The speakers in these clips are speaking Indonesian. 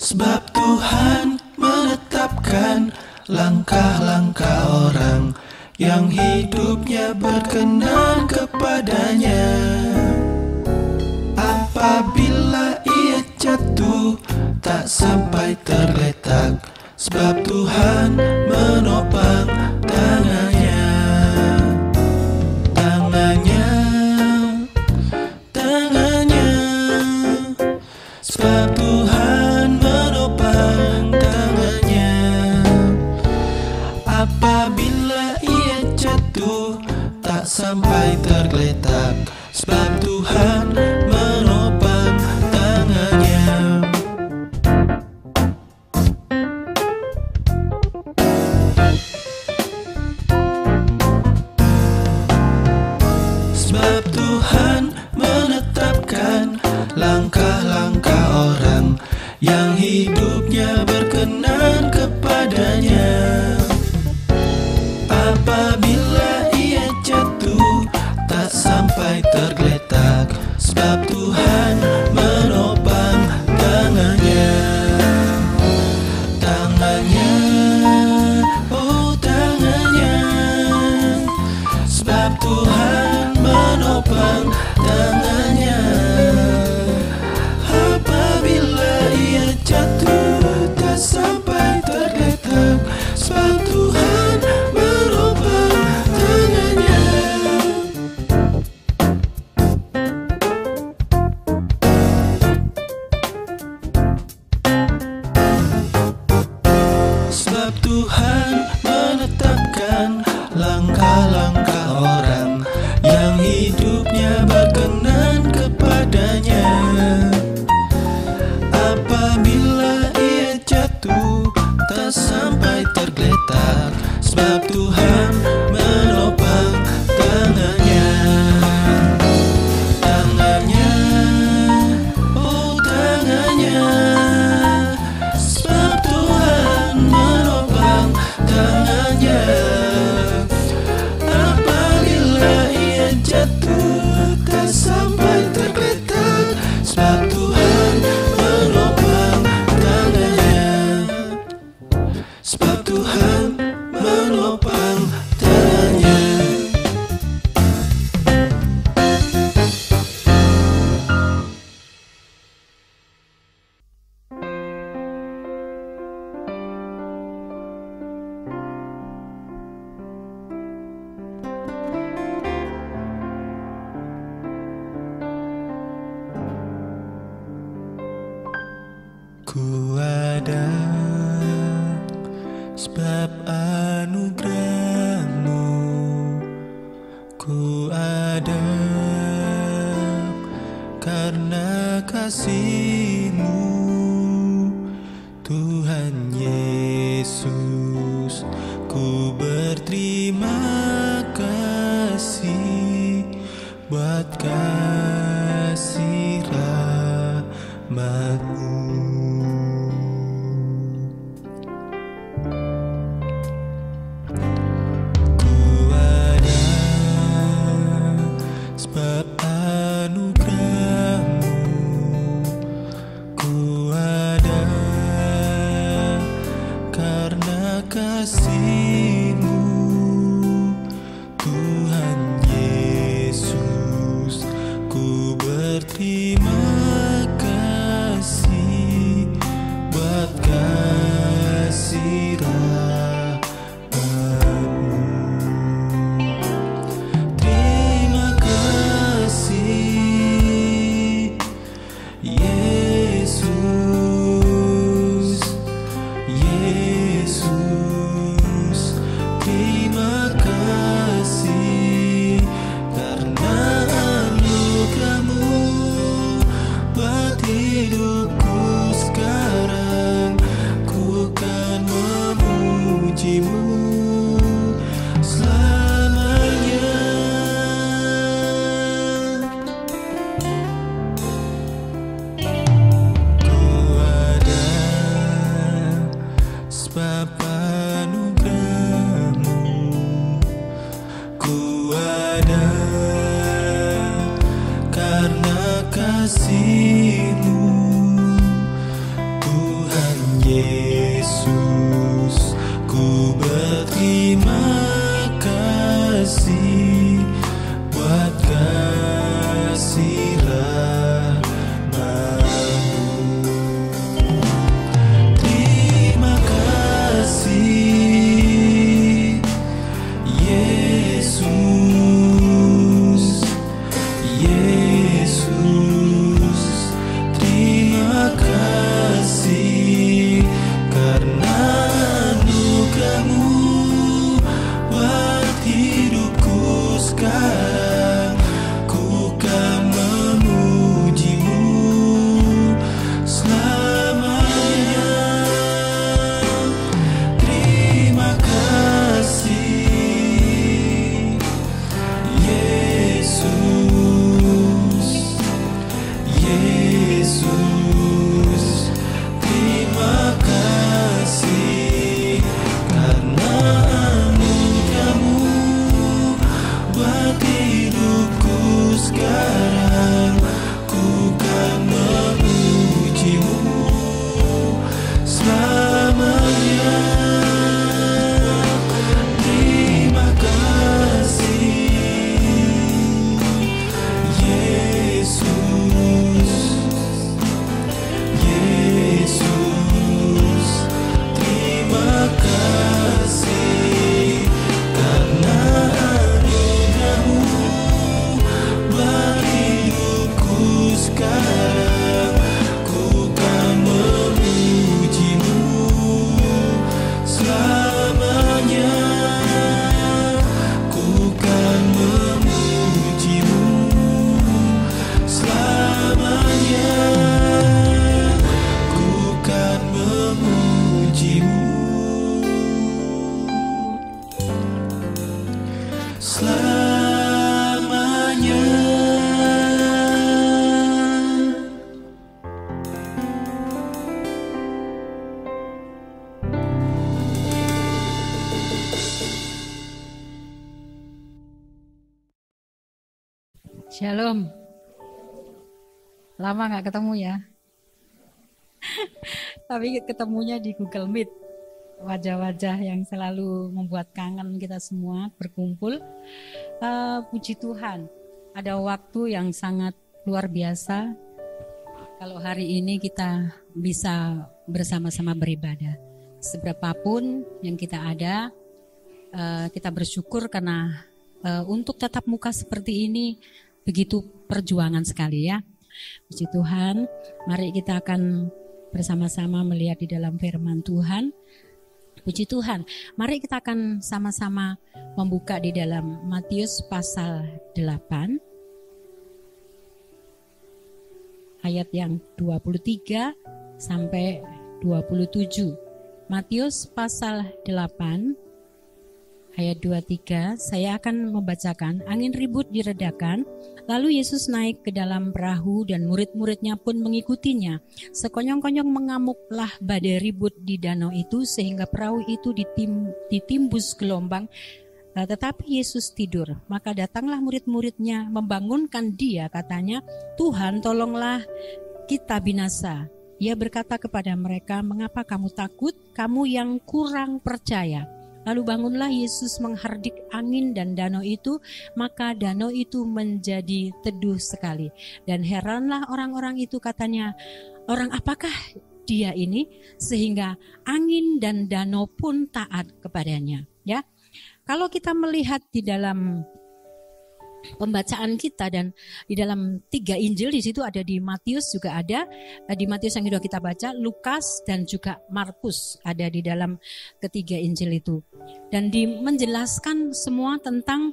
Sebab Tuhan menetapkan langkah-langkah orang yang hidupnya berkenan kepadanya. Apabila ia jatuh, tak sampai tergeletak, sebab Tuhan menopang tangannya. Sebab Tuhan menopang tangannya. Apabila ia jatuh, tak sampai tergeletak, sebab Tuhan menopang tangannya. Sebab Tuhan menetapkan langkah-langkah orang yang hidupnya berkenan kepadanya. Apabila ia jatuh, tak sampai tergeletak, sebab Tuhan menopang tangannya. Oh tangannya, sebab Tuhan menopang tangannya. Apabila ia jatuh, tak sampai tergeletak, sebab Tuhan menopang tangannya. Sebab Tuhan menetapkan langkah-langkah orang yang hidupnya berkenan kepadanya. Apabila ia jatuh, tak sampai tergeletak, sebab Tuhan menopang tangannya. Oh tangannya, sebab Tuhan menopang tangannya. Apabila ia jatuh, tak sampai tergeletak, sebab Tuhan menopang tangannya. Sebab Tuhan menopang tangannya. Ku ada sebab anugerah-Mu, ku ada karena kasih-Mu, Tuhan Yesus. Ku berterima kasih buat kasih rahmat-Mu. Sebab anugerah-Mu, ku ada karena kasih-Mu, Tuhan Yesus. Ku berterima kasih buat kasih rahmat-Mu. Terima kasih Yesus, Yesus. Terima kasih karena anugerah-Mu buat hidupku sekarang. Ku kan memuji-Mu selamanya. Ku ada sebab anugerah-Mu, ku ada karena kasih-Mu, Tuhan Yesus, ku berterima kasih buat kasih rahmat-Mu. Terima kasih Yesus, Yesus, terima kasih karena anugerah-Mu buat hidupku sekarang. Ku kan memuji-Mu selamanya. Terima kasih Yesus, Yesus, terima kasih karena anugerah-Mu buat hidupku sekarang. Ku kan memuji-Mu selamanya. Terima kasih Yesus, Yesus, terima kasih karena anugerah-Mu buat hidupku sekarang. Ku kan memuji-Mu selamanya. Ku kan memuji-Mu selamanya. Ku kan memuji-Mu selamanya. Shalom. Lama nggak ketemu ya. Tapi ketemunya di Google Meet. Wajah-wajah yang selalu membuat kangen kita semua berkumpul. Puji Tuhan, ada waktu yang sangat luar biasa. Kalau hari ini kita bisa bersama-sama beribadah. Seberapapun yang kita ada, kita bersyukur karena untuk tatap muka seperti ini begitu perjuangan sekali ya. Puji Tuhan, mari kita akan bersama-sama melihat di dalam firman Tuhan. Puji Tuhan, mari kita akan sama-sama membuka di dalam Matius pasal 8 ayat yang 23 sampai 27. Matius pasal 8 ayat 23, saya akan membacakan. Angin ribut diredakan, lalu Yesus naik ke dalam perahu dan murid-muridnya pun mengikutinya. Sekonyong-konyong mengamuklah badai ribut di danau itu sehingga perahu itu ditimbus gelombang. Tetapi Yesus tidur. Maka datanglah murid-muridnya membangunkan dia, katanya, "Tuhan, tolonglah, kita binasa." Ia berkata kepada mereka, "Mengapa kamu takut, kamu yang kurang percaya?" Lalu bangunlah Yesus menghardik angin dan danau itu, maka danau itu menjadi teduh sekali. Dan heranlah orang-orang itu, katanya, "Orang apakah dia ini sehingga angin dan danau pun taat kepadanya?" Ya. Kalau kita melihat di dalam pembacaan kita dan di dalam 3 Injil, di situ ada di Matius juga ada, di Matius yang sudah kita baca, Lukas dan juga Markus ada di dalam ketiga Injil itu, dan menjelaskan semua tentang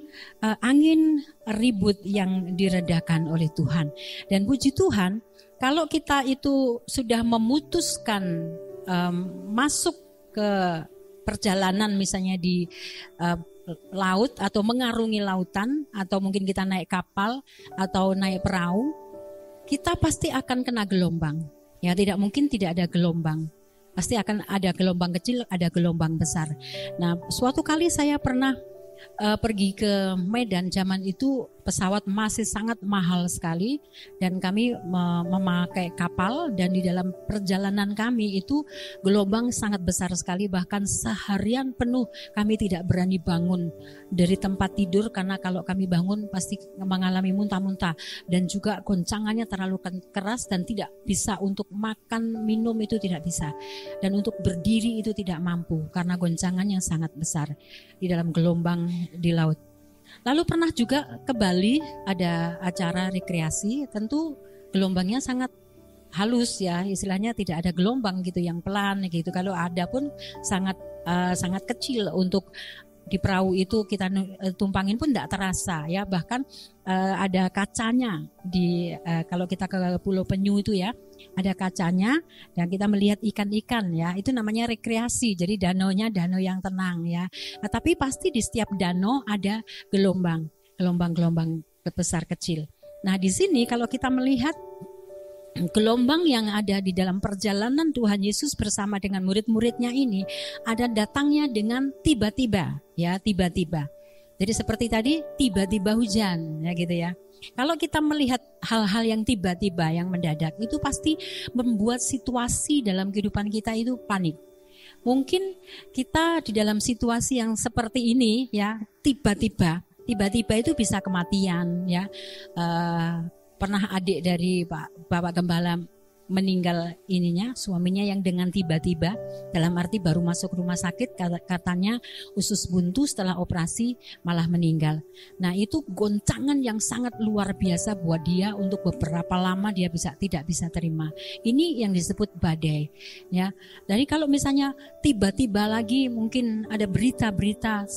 angin ribut yang diredakan oleh Tuhan. Dan puji Tuhan, kalau kita itu sudah memutuskan masuk ke perjalanan misalnya di laut atau mengarungi lautan, atau mungkin kita naik kapal atau naik perahu, kita pasti akan kena gelombang. Ya, tidak mungkin tidak ada gelombang. Pasti akan ada gelombang kecil, ada gelombang besar. Nah, suatu kali saya pernah pergi ke Medan, zaman itu pesawat masih sangat mahal sekali, dan kami memakai kapal, dan di dalam perjalanan kami itu gelombang sangat besar sekali, bahkan seharian penuh kami tidak berani bangun dari tempat tidur karena kalau kami bangun pasti mengalami muntah-muntah, dan juga goncangannya terlalu keras dan tidak bisa untuk makan minum, itu tidak bisa, dan untuk berdiri itu tidak mampu karena goncangannya sangat besar di dalam gelombang di laut. Lalu pernah juga ke Bali ada acara rekreasi, tentu gelombangnya sangat halus ya, istilahnya tidak ada gelombang gitu yang pelan gitu. Kalau ada pun sangat kecil, untuk di perahu itu kita tumpangin pun tidak terasa ya. Bahkan ada kacanya di kalau kita ke Pulau Penyu itu ya, ada kacanya dan kita melihat ikan-ikan ya. Itu namanya rekreasi. Jadi danaunya danau yang tenang ya. Nah, tapi pasti di setiap danau ada gelombang besar kecil. Nah, di sini kalau kita melihat gelombang yang ada di dalam perjalanan Tuhan Yesus bersama dengan murid-muridnya ini, ada datangnya dengan tiba-tiba ya, tiba-tiba. Jadi seperti tadi tiba-tiba hujan ya gitu ya. Kalau kita melihat hal-hal yang tiba-tiba, yang mendadak, itu pasti membuat situasi dalam kehidupan kita itu panik. Mungkin kita di dalam situasi yang seperti ini ya, tiba-tiba itu bisa kematian ya. Pernah adik dari Bapak Gembala meninggal suaminya yang dengan tiba-tiba, dalam arti baru masuk rumah sakit katanya usus buntu, setelah operasi malah meninggal. Nah, itu goncangan yang sangat luar biasa buat dia, untuk beberapa lama dia tidak bisa terima. Ini yang disebut badai ya. Jadi kalau misalnya tiba-tiba lagi mungkin ada berita-berita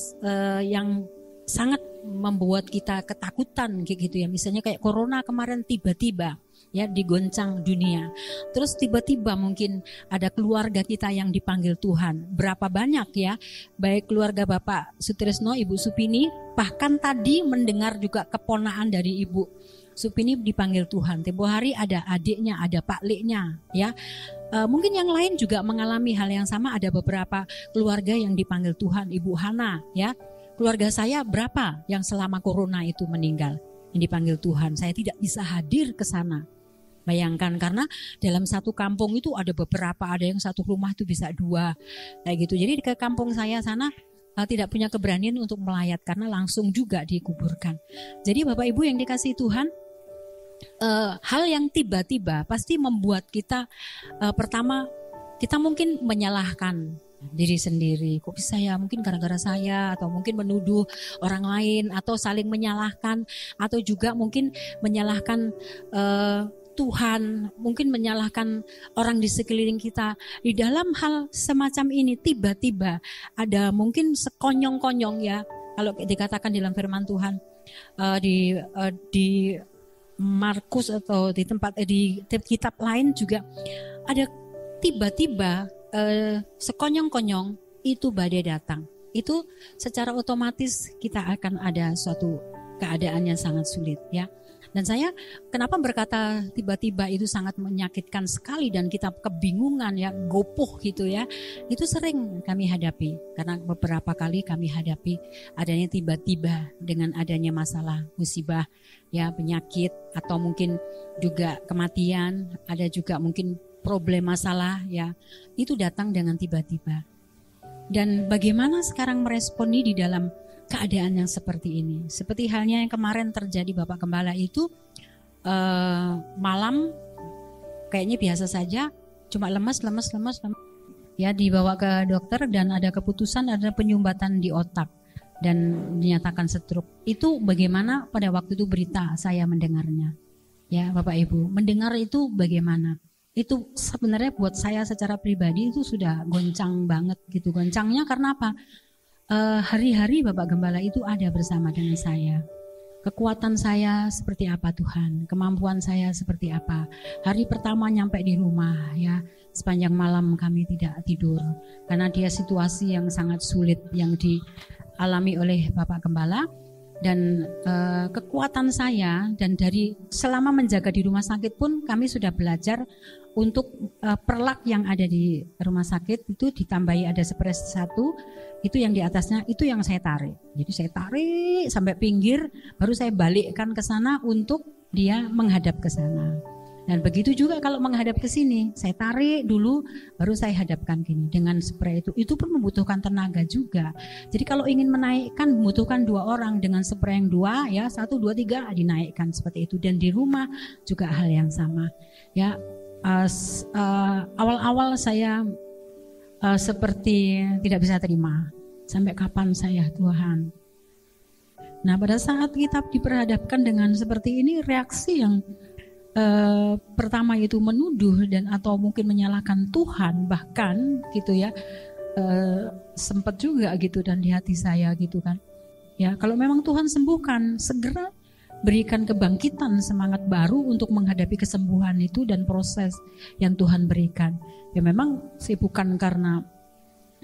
yang sangat membuat kita ketakutan kayak gitu ya. Misalnya kayak corona kemarin tiba-tiba ya digoncang dunia. Terus tiba-tiba mungkin ada keluarga kita yang dipanggil Tuhan. Berapa banyak ya, baik keluarga Bapak Sutrisno, Ibu Supini, bahkan tadi mendengar juga keponaan dari Ibu Supini dipanggil Tuhan. Tempo hari ada adiknya, ada Pak Leknya ya. Mungkin yang lain juga mengalami hal yang sama. Ada beberapa keluarga yang dipanggil Tuhan. Ibu Hana ya, keluarga saya berapa yang selama corona itu meninggal, yang dipanggil Tuhan. Saya tidak bisa hadir ke sana. Bayangkan, karena dalam satu kampung itu ada beberapa, ada yang satu rumah itu bisa 2 kayak gitu. Jadi ke kampung saya sana tidak punya keberanian untuk melayat karena langsung juga dikuburkan. Jadi Bapak Ibu yang dikasihi Tuhan, hal yang tiba-tiba pasti membuat kita pertama kita mungkin menyalahkan diri sendiri. Kok bisa ya, mungkin gara-gara saya, atau mungkin menuduh orang lain, atau saling menyalahkan, atau juga mungkin menyalahkan Tuhan, mungkin menyalahkan orang di sekeliling kita. Di dalam hal semacam ini tiba-tiba ada mungkin sekonyong-konyong ya, kalau dikatakan dalam firman Tuhan di Markus atau di tempat di kitab lain juga ada tiba-tiba sekonyong-konyong itu badai datang. Itu secara otomatis kita akan ada suatu keadaan yang sangat sulit ya. Dan saya kenapa berkata tiba-tiba itu sangat menyakitkan sekali dan kita kebingungan ya, gopoh gitu ya. Itu sering kami hadapi, karena beberapa kali kami hadapi adanya tiba-tiba dengan adanya masalah musibah ya, penyakit, atau mungkin juga kematian, ada juga mungkin problem masalah ya. Itu datang dengan tiba-tiba. Dan bagaimana sekarang meresponi di dalam keadaan yang seperti ini? Seperti halnya yang kemarin terjadi Bapak Gembala itu, malam kayaknya biasa saja, cuma lemas ya, dibawa ke dokter dan ada keputusan ada penyumbatan di otak dan dinyatakan stroke. Itu bagaimana pada waktu itu berita saya mendengarnya ya Bapak Ibu, mendengar itu bagaimana? Itu sebenarnya buat saya secara pribadi itu sudah goncang banget gitu. Goncangnya karena apa? Hari-hari Bapak Gembala itu ada bersama dengan saya. Kekuatan saya seperti apa Tuhan, kemampuan saya seperti apa. Hari pertama nyampe di rumah ya, sepanjang malam kami tidak tidur karena dia situasi yang sangat sulit yang dialami oleh Bapak Gembala. Dan kekuatan saya dan dari selama menjaga di rumah sakit pun kami sudah belajar untuk perlak yang ada di rumah sakit itu ditambahi ada spres 1, itu yang di atasnya itu yang saya tarik. Jadi saya tarik sampai pinggir, baru saya balikkan ke sana untuk dia menghadap ke sana. Dan begitu juga kalau menghadap ke sini, saya tarik dulu, baru saya hadapkan gini dengan spray itu. Itu pun membutuhkan tenaga juga. Jadi kalau ingin menaikkan membutuhkan 2 orang dengan spray yang 2, ya 1, 2, 3 dinaikkan seperti itu. Dan di rumah juga hal yang sama. Ya, awal-awal saya seperti tidak bisa terima. Sampai kapan saya Tuhan? Nah, pada saat kita diperhadapkan dengan seperti ini, reaksi yang pertama itu menuduh dan atau mungkin menyalahkan Tuhan, bahkan gitu ya, sempat juga gitu dan di hati saya gitu kan ya, kalau memang Tuhan sembuhkan, segera berikan kebangkitan semangat baru untuk menghadapi kesembuhan itu dan proses yang Tuhan berikan. Ya memang sih bukan karena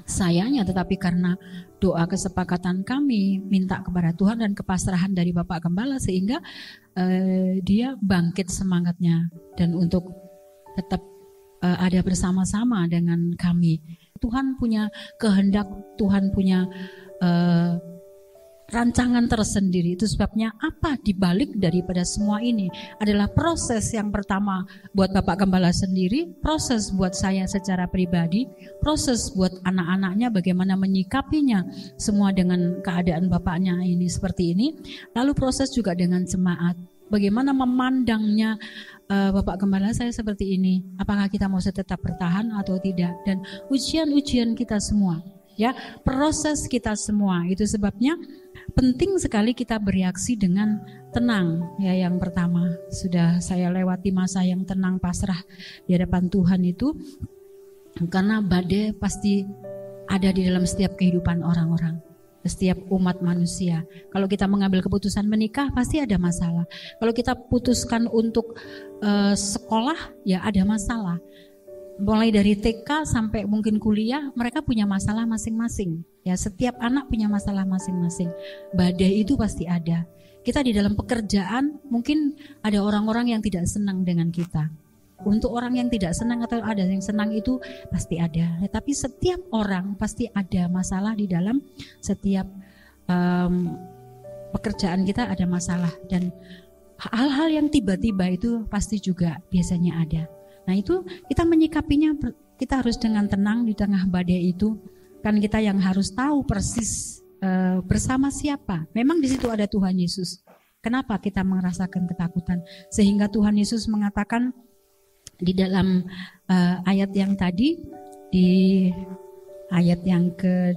sayanya, tetapi karena doa kesepakatan kami minta kepada Tuhan dan kepasrahan dari Bapak Gembala, sehingga dia bangkit semangatnya dan untuk tetap ada bersama-sama dengan kami. Tuhan punya kehendak, Tuhan punya rancangan tersendiri. Itu sebabnya apa dibalik daripada semua ini adalah proses yang pertama buat Bapak Gembala sendiri, proses buat saya secara pribadi, proses buat anak-anaknya bagaimana menyikapinya semua dengan keadaan bapaknya ini seperti ini, lalu proses juga dengan jemaat bagaimana memandangnya. Bapak Gembala saya seperti ini, apakah kita mau tetap bertahan atau tidak, dan ujian-ujian kita semua ya, proses kita semua. Itu sebabnya penting sekali kita bereaksi dengan tenang ya. Yang pertama, sudah saya lewati masa yang tenang pasrah di hadapan Tuhan itu, karena badai pasti ada di dalam setiap kehidupan orang-orang, setiap umat manusia. Kalau kita mengambil keputusan menikah pasti ada masalah. Kalau kita putuskan untuk sekolah ya ada masalah. Mulai dari TK sampai mungkin kuliah, mereka punya masalah masing-masing. Ya, setiap anak punya masalah masing-masing. Badai itu pasti ada. Kita di dalam pekerjaan mungkin ada orang-orang yang tidak senang dengan kita. Untuk orang yang tidak senang atau ada yang senang itu pasti ada. Tapi setiap orang pasti ada masalah di dalam setiap pekerjaan kita ada masalah, dan hal-hal yang tiba-tiba itu pasti juga biasanya ada. Nah itu kita menyikapinya, kita harus dengan tenang di tengah badai itu. Kan kita yang harus tahu persis bersama siapa. Memang di situ ada Tuhan Yesus. Kenapa kita merasakan ketakutan? Sehingga Tuhan Yesus mengatakan di dalam ayat yang tadi, di ayat yang ke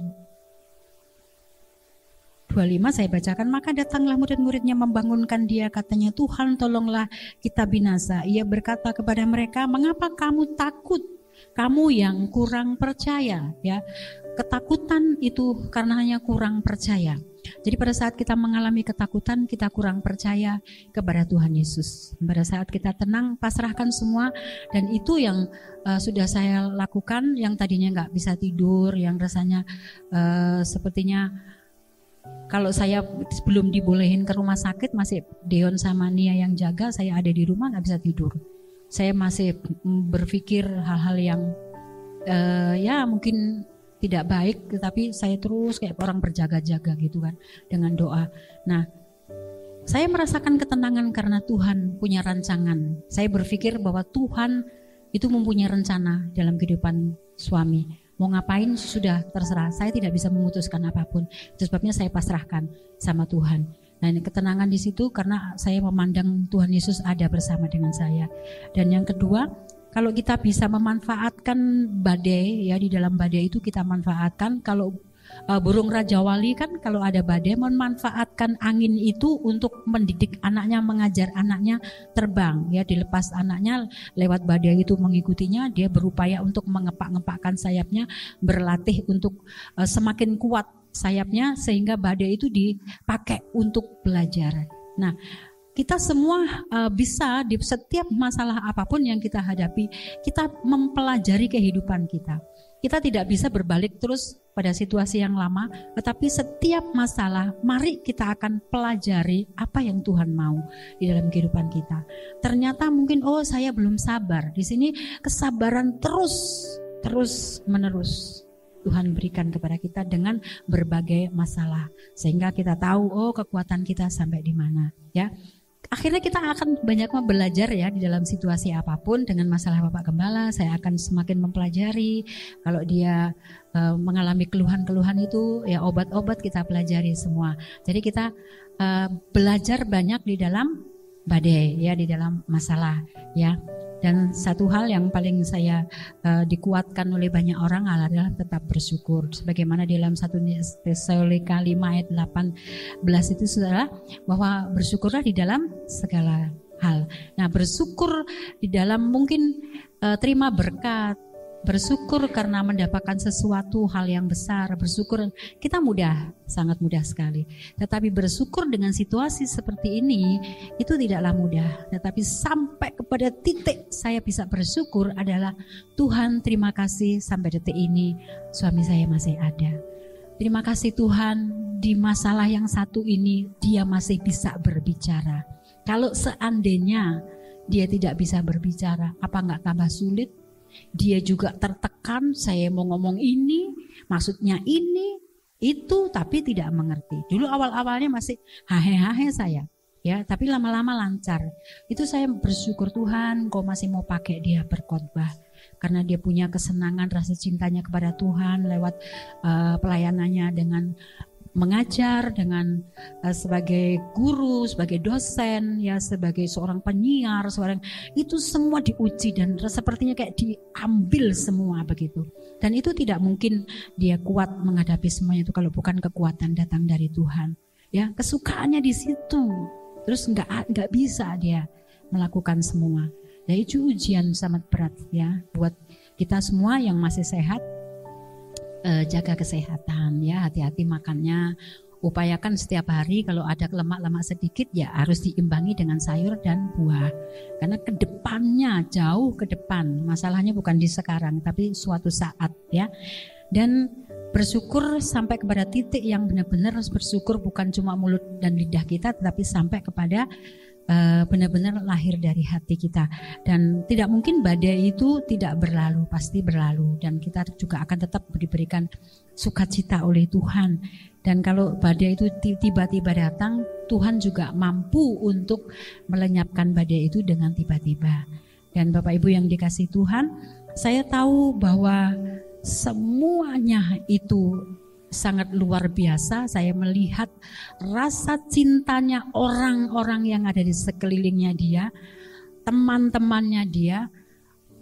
25 saya bacakan, maka datanglah murid-muridnya membangunkan dia, katanya, Tuhan tolonglah kita binasa. Ia berkata kepada mereka, mengapa kamu takut, kamu yang kurang percaya ya. Ketakutan itu karena hanya kurang percaya. Jadi pada saat kita mengalami ketakutan, kita kurang percaya kepada Tuhan Yesus. Pada saat kita tenang, pasrahkan semua, dan itu yang sudah saya lakukan. Yang tadinya nggak bisa tidur, yang rasanya sepertinya kalau saya belum dibolehin ke rumah sakit, masih Deon sama Nia yang jaga, saya ada di rumah nggak bisa tidur. Saya masih berpikir hal-hal yang ya mungkin tidak baik, tetapi saya terus kayak orang berjaga-jaga gitu kan dengan doa. Nah, saya merasakan ketenangan karena Tuhan punya rancangan. Saya berpikir bahwa Tuhan itu mempunyai rencana dalam kehidupan suami. Mau ngapain sudah terserah, saya tidak bisa memutuskan apapun. Itu sebabnya saya pasrahkan sama Tuhan. Nah, ini ketenangan di situ karena saya memandang Tuhan Yesus ada bersama dengan saya. Dan yang kedua, kalau kita bisa memanfaatkan badai ya, di dalam badai itu kita manfaatkan. Kalau burung Raja Wali kan kalau ada badai memanfaatkan angin itu untuk mendidik anaknya, mengajar anaknya terbang ya, dilepas anaknya lewat badai itu mengikutinya, dia berupaya untuk mengepak-ngepakkan sayapnya, berlatih untuk semakin kuat sayapnya sehingga badai itu dipakai untuk belajar. Nah, kita semua bisa di setiap masalah apapun yang kita hadapi, kita mempelajari kehidupan kita. Kita tidak bisa berbalik terus pada situasi yang lama, tetapi setiap masalah mari kita akan pelajari apa yang Tuhan mau di dalam kehidupan kita. Ternyata mungkin saya belum sabar. Di sini kesabaran terus menerus Tuhan berikan kepada kita dengan berbagai masalah, sehingga kita tahu kekuatan kita sampai di mana, ya. Akhirnya kita akan banyak belajar ya di dalam situasi apapun. Dengan masalah Bapak Gembala, saya akan semakin mempelajari. Kalau dia mengalami keluhan-keluhan itu, ya obat-obat kita pelajari semua. Jadi kita belajar banyak di dalam badai, ya, di dalam masalah, ya. Dan satu hal yang paling saya dikuatkan oleh banyak orang adalah tetap bersyukur. Sebagaimana di dalam 1 Tesalonika 5 ayat 18 itu saudara, bahwa bersyukurlah di dalam segala hal. Nah, bersyukur di dalam mungkin terima berkat, bersyukur karena mendapatkan sesuatu hal yang besar, bersyukur kita mudah, sangat mudah sekali. Tetapi bersyukur dengan situasi seperti ini itu tidaklah mudah. Tetapi sampai kepada titik saya bisa bersyukur adalah Tuhan, terima kasih sampai detik ini suami saya masih ada. Terima kasih Tuhan, di masalah yang satu ini dia masih bisa berbicara. Kalau seandainya dia tidak bisa berbicara, apa enggak tambah sulit? Dia juga tertekan, saya mau ngomong ini, maksudnya ini, itu, tapi tidak mengerti. Dulu awal-awalnya masih hahe-hahe saya, ya, tapi lama-lama lancar. Itu saya bersyukur Tuhan, Kau masih mau pakai dia berkhotbah, karena dia punya kesenangan, rasa cintanya kepada Tuhan lewat pelayanannya dengan mengajar, dengan sebagai guru, sebagai dosen, ya, sebagai seorang penyiar, itu semua diuji dan sepertinya kayak diambil semua begitu. Dan itu tidak mungkin dia kuat menghadapi semuanya itu kalau bukan kekuatan datang dari Tuhan. Ya, kesukaannya di situ. Terus nggak bisa dia melakukan semua. Ya, itu ujian sangat berat ya buat kita semua yang masih sehat. Jaga kesehatan ya, hati-hati makannya, upayakan setiap hari kalau ada lemak-lemak sedikit ya harus diimbangi dengan sayur dan buah, karena kedepannya, jauh ke depan, masalahnya bukan di sekarang tapi suatu saat ya. Dan bersyukur sampai kepada titik yang benar-benar harus bersyukur, bukan cuma mulut dan lidah kita tetapi sampai kepada benar-benar lahir dari hati kita. Dan tidak mungkin badai itu tidak berlalu, pasti berlalu, dan kita juga akan tetap diberikan sukacita oleh Tuhan. Dan kalau badai itu tiba-tiba datang, Tuhan juga mampu untuk melenyapkan badai itu dengan tiba-tiba. Dan Bapak Ibu yang dikasihi Tuhan, saya tahu bahwa semuanya itu sangat luar biasa. Saya melihat rasa cintanya orang-orang yang ada di sekelilingnya dia, teman-temannya dia,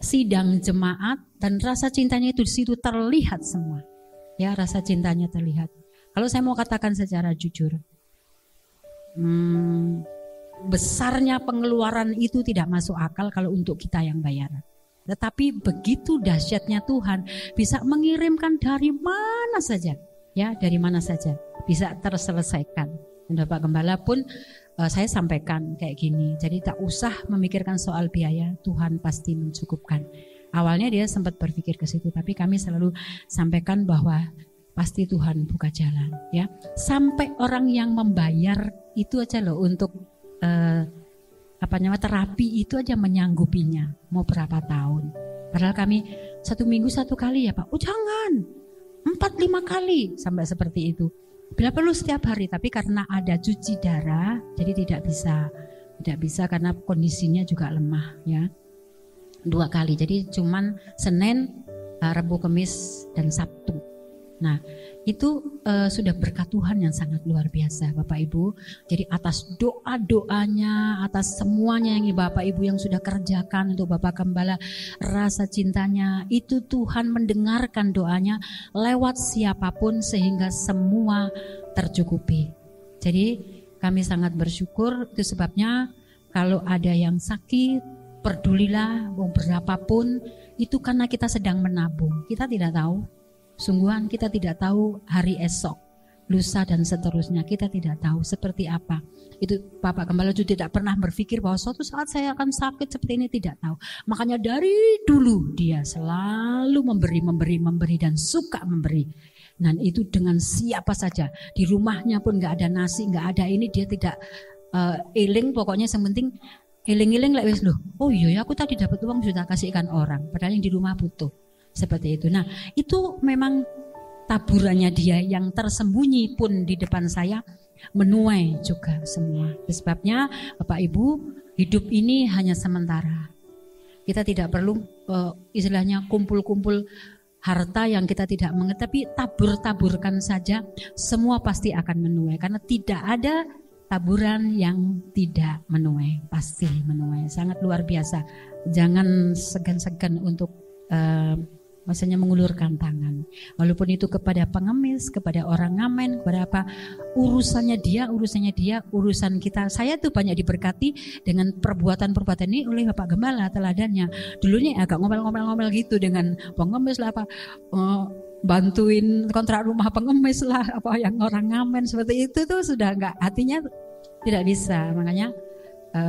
sidang jemaat, dan rasa cintanya itu di situ terlihat semua. Ya, rasa cintanya terlihat. Kalau saya mau katakan secara jujur, besarnya pengeluaran itu tidak masuk akal kalau untuk kita yang bayar. Tetapi begitu dahsyatnya Tuhan bisa mengirimkan dari mana saja. Ya, dari mana saja bisa terselesaikan. Dan Bapak Gembala pun saya sampaikan kayak gini. Jadi tak usah memikirkan soal biaya, Tuhan pasti mencukupkan. Awalnya dia sempat berpikir ke situ, tapi kami selalu sampaikan bahwa pasti Tuhan buka jalan. Ya, sampai orang yang membayar itu aja loh untuk terapi itu aja menyanggupinya. Mau berapa tahun? Padahal kami 1 minggu 1 kali ya Pak. Oh jangan. 4-5 kali sampai seperti itu. Bila perlu setiap hari, tapi karena ada cuci darah, jadi tidak bisa karena kondisinya juga lemah ya. 2 kali, jadi cuman Senin, Rabu, Kamis dan Sabtu. Nah, itu sudah berkat Tuhan yang sangat luar biasa Bapak Ibu. Jadi atas doa-doanya, atas semuanya yang Bapak Ibu yang sudah kerjakan untuk Bapak Gembala, rasa cintanya, itu Tuhan mendengarkan doanya lewat siapapun sehingga semua tercukupi. Jadi kami sangat bersyukur. Itu sebabnya kalau ada yang sakit, pedulilah mau berapapun, itu karena kita sedang menabung. Kita tidak tahu. Sungguhan kita tidak tahu hari esok. lusa dan seterusnya. Kita tidak tahu seperti apa. Itu Bapak Gembala juga tidak pernah berpikir bahwa suatu saat saya akan sakit seperti ini, tidak tahu. Makanya dari dulu dia selalu memberi dan suka memberi. Dan itu dengan siapa saja. Di rumahnya pun nggak ada nasi, nggak ada ini, dia tidak eling. Pokoknya yang penting eling-eling lah wis loh. Oh iya aku tadi dapat uang sudah kasihkan orang. Padahal yang di rumah butuh. Seperti itu. Nah itu memang taburannya dia yang tersembunyi pun di depan saya menuai juga semua. Sebabnya Bapak Ibu, hidup ini hanya sementara. Kita tidak perlu istilahnya kumpul-kumpul harta yang kita tidak mengerti, tapi tabur-taburkan saja, semua pasti akan menuai. Karena tidak ada taburan yang tidak menuai, pasti menuai. Sangat luar biasa. Jangan segan-segan untuk maksudnya mengulurkan tangan, walaupun itu kepada pengemis, kepada orang ngamen, kepada apa, urusannya dia, urusan kita. Saya tuh banyak diberkati dengan perbuatan-perbuatan ini oleh Bapak Gembala, teladannya. Dulunya agak ngomel-ngomel gitu dengan pengemis lah, apa bantuin kontrak rumah pengemis lah, apa yang orang ngamen seperti itu tuh sudah enggak, hatinya tidak bisa. Makanya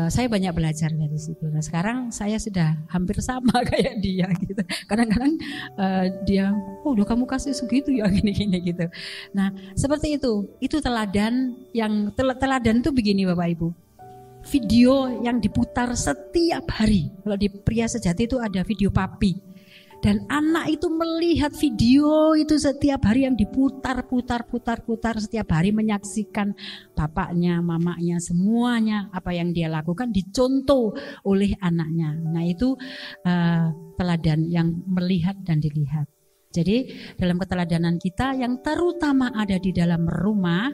saya banyak belajar dari situ. Nah sekarang saya sudah hampir sama kayak dia gitu. Kadang-kadang dia, oh udah kamu kasih segitu ya gini-gini gitu. Nah seperti itu teladan yang teladan itu begini Bapak Ibu. Video yang diputar setiap hari. Kalau di Pria Sejati itu ada video papi. Dan anak itu melihat video itu setiap hari yang diputar setiap hari, menyaksikan bapaknya, mamanya, semuanya apa yang dia lakukan dicontoh oleh anaknya. Nah itu teladan yang melihat dan dilihat. Jadi dalam keteladanan kita yang terutama ada di dalam rumah,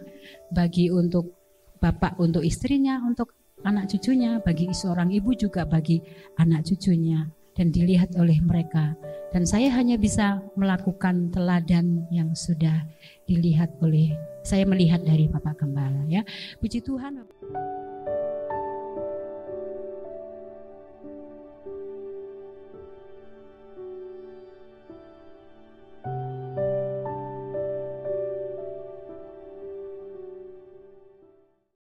bagi untuk bapak, untuk istrinya, untuk anak cucunya, bagi seorang ibu juga bagi anak cucunya, dan dilihat oleh mereka. Dan saya hanya bisa melakukan teladan yang sudah dilihat oleh, saya melihat dari Bapak Gembala ya. Puji Tuhan.